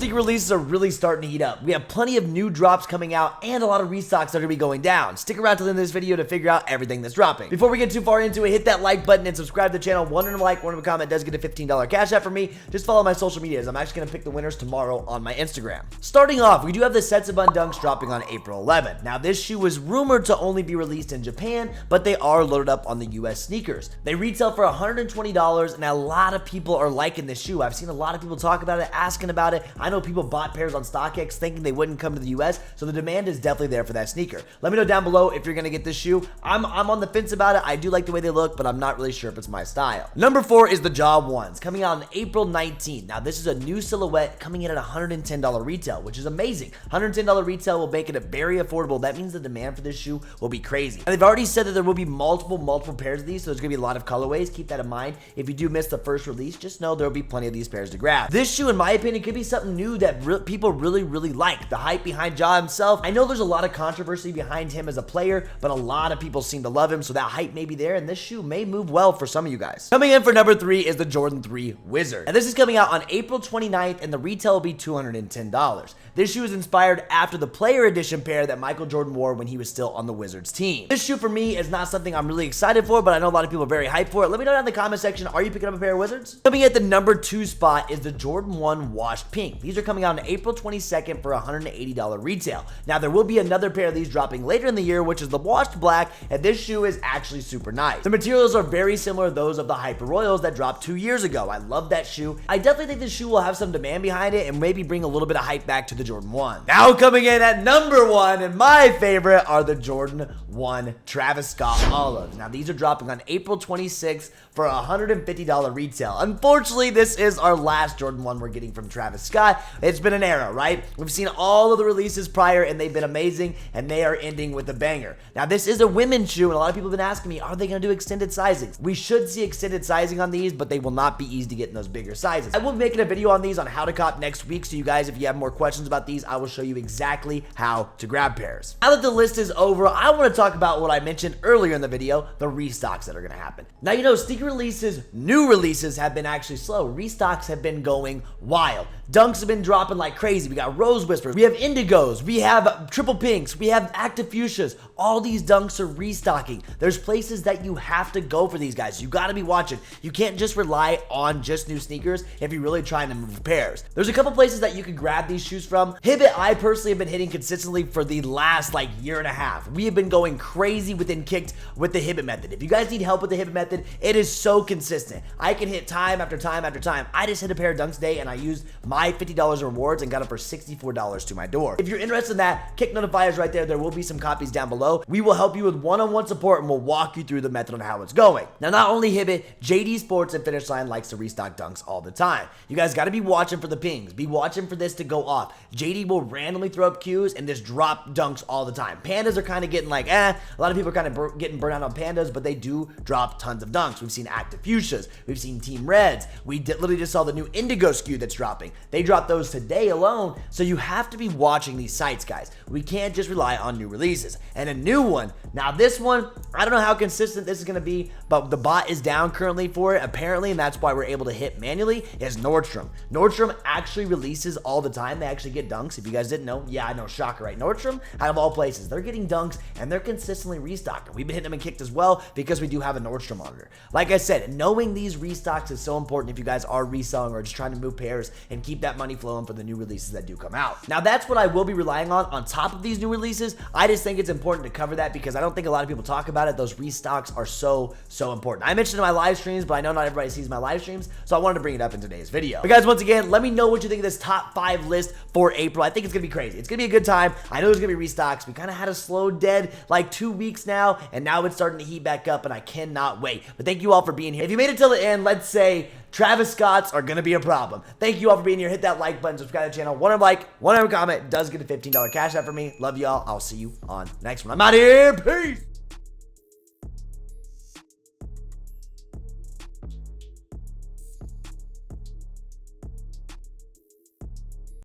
sneaker releases are really starting to heat up. We have plenty of new drops coming out and a lot of restocks that are going to be going down. Stick around till the end of this video to figure out everything that's dropping. Before we get too far into it, hit that like button and subscribe to the channel. One like, one comment does get a $15 cash app for me. Just follow my social medias. I'm actually going to pick the winners tomorrow on my Instagram. Starting off, we do have the Setsubun Dunks dropping on April 11th. Now, this shoe was rumored to only be released in Japan, but they are loaded up on the US sneakers. They retail for $120, and a lot of people are liking this shoe. I've seen a lot of people talk about it, asking about it. I know people bought pairs on StockX thinking they wouldn't come to the US, so the demand is definitely there for that sneaker. Let me know down below if you're going to get this shoe. I'm on the fence about it. I do like the way they look, but I'm not really sure if it's my style. Number 4 is the Jaw 1s, coming out on April 19th. Now, this is a new silhouette coming in at $110 retail, which is amazing. $110 retail will make it very affordable. That means the demand for this shoe will be crazy. And they've already said that there will be multiple pairs of these, so there's going to be a lot of colorways. Keep that in mind. If you do miss the first release, just know there will be plenty of these pairs to grab. This shoe, in my opinion, could be something new that people really like. The hype behind Ja himself. I know there's a lot of controversy behind him as a player, but a lot of people seem to love him, so that hype may be there, and this shoe may move well for some of you guys. Coming in for number 3 is the Jordan 3 Wizard. And this is coming out on April 29th, and the retail will be $210. This shoe is inspired after the player edition pair that Michael Jordan wore when he was still on the Wizards team. This shoe for me is not something I'm really excited for, but I know a lot of people are very hyped for it. Let me know down in the comment section, are you picking up a pair of Wizards? Coming at the number 2 spot is the Jordan 1 Washed Pink. These are coming out on April 22nd for $180 retail. Now, there will be another pair of these dropping later in the year, which is the Washed Black, and this shoe is actually super nice. The materials are very similar to those of the Hyper Royals that dropped 2 years ago. I love that shoe. I definitely think this shoe will have some demand behind it and maybe bring a little bit of hype back to the Jordan 1. Now coming in at number 1, and my favorite, are the Jordan 1 Travis Scott Olives. Now, these are dropping on April 26th for $150 retail. Unfortunately, this is our last Jordan 1 we're getting from Travis Scott. It's been an era, right? We've seen all of the releases prior, and they've been amazing, and they are ending with a banger. Now, this is a women's shoe, and a lot of people have been asking me, are they going to do extended sizing? We should see extended sizing on these, but they will not be easy to get in those bigger sizes. I will be making a video on these on how to cop next week, so you guys, if you have more questions about these, I will show you exactly how to grab pairs. Now that the list is over, I want to talk about what I mentioned earlier in the video, the restocks that are going to happen. Now, you know, sneaker releases, new releases have been actually slow. Restocks have been going wild. Dunks have been dropping like crazy. We got Rose Whispers, we have Indigos, we have Triple Pinks, we have Active Fuchsias. All these dunks are restocking. There's places that you have to go for these guys. You got to be watching. You can't just rely on just new sneakers if you're really trying to move pairs. There's a couple places that you can grab these shoes from. Hibbett, I personally have been hitting consistently for the last like year and a half. We have been going crazy within Kicked with the Hibbett method. If you guys need help with the Hibbett method, it is so consistent. I can hit time after time after time. I just hit a pair of dunks today, and I used my $50 rewards and got it for $64 to my door. If you're interested in that, Kick notifiers right there. There will be some copies down below. We will help you with one-on-one support, and we'll walk you through the method on how it's going. Now, not only Hibbett, JD Sports and Finish Line likes to restock dunks all the time. You guys got to be watching for the pings. Be watching for this to go off. JD will randomly throw up cues and just drop dunks all the time. Pandas are kind of getting like, a lot of people are kind of getting burnt out on Pandas, but they do drop tons of dunks. We've seen Active Fuchsias. We've seen Team Reds. We literally just saw the new Indigo SKU that's dropping. They dropped those today alone, so you have to be watching these sites, guys. We can't just rely on new releases. And a new one, now this one, I don't know how consistent this is going to be, but the bot is down currently for it, apparently, and that's why we're able to hit manually, is Nordstrom. Nordstrom actually releases all the time. They actually get dunks. If you guys didn't know, yeah, I know, shocker, right? Nordstrom, out of all places, they're getting dunks, and they're consistently restocking. We've been hitting them and Kicked as well because we do have a Nordstrom monitor. Like I said, knowing these restocks is so important if you guys are reselling or just trying to move pairs and keep that money flowing for the new releases that do come out. Now, that's what I will be relying on top of these new releases. I just think it's important to cover that because I don't think a lot of people talk about it. Those restocks are so important. I mentioned in my live streams, but I know not everybody sees my live streams, so I wanted to bring it up in today's video. But guys, once again, let me know what you think of this top 5 list for April. I think it's gonna be crazy. It's gonna be a good time. I know there's gonna be restocks. We kind of had a slow dead like 2 weeks now, and now it's starting to heat back up, and I cannot wait. But thank you all for being here. If you made it till the end, let's say Travis Scott's are gonna be a problem. Thank you all for being here. Hit that like button, subscribe to the channel. One like, one comment does get a $15 cash out for me. Love y'all. I'll see you on the next one. I'm out of here. Peace.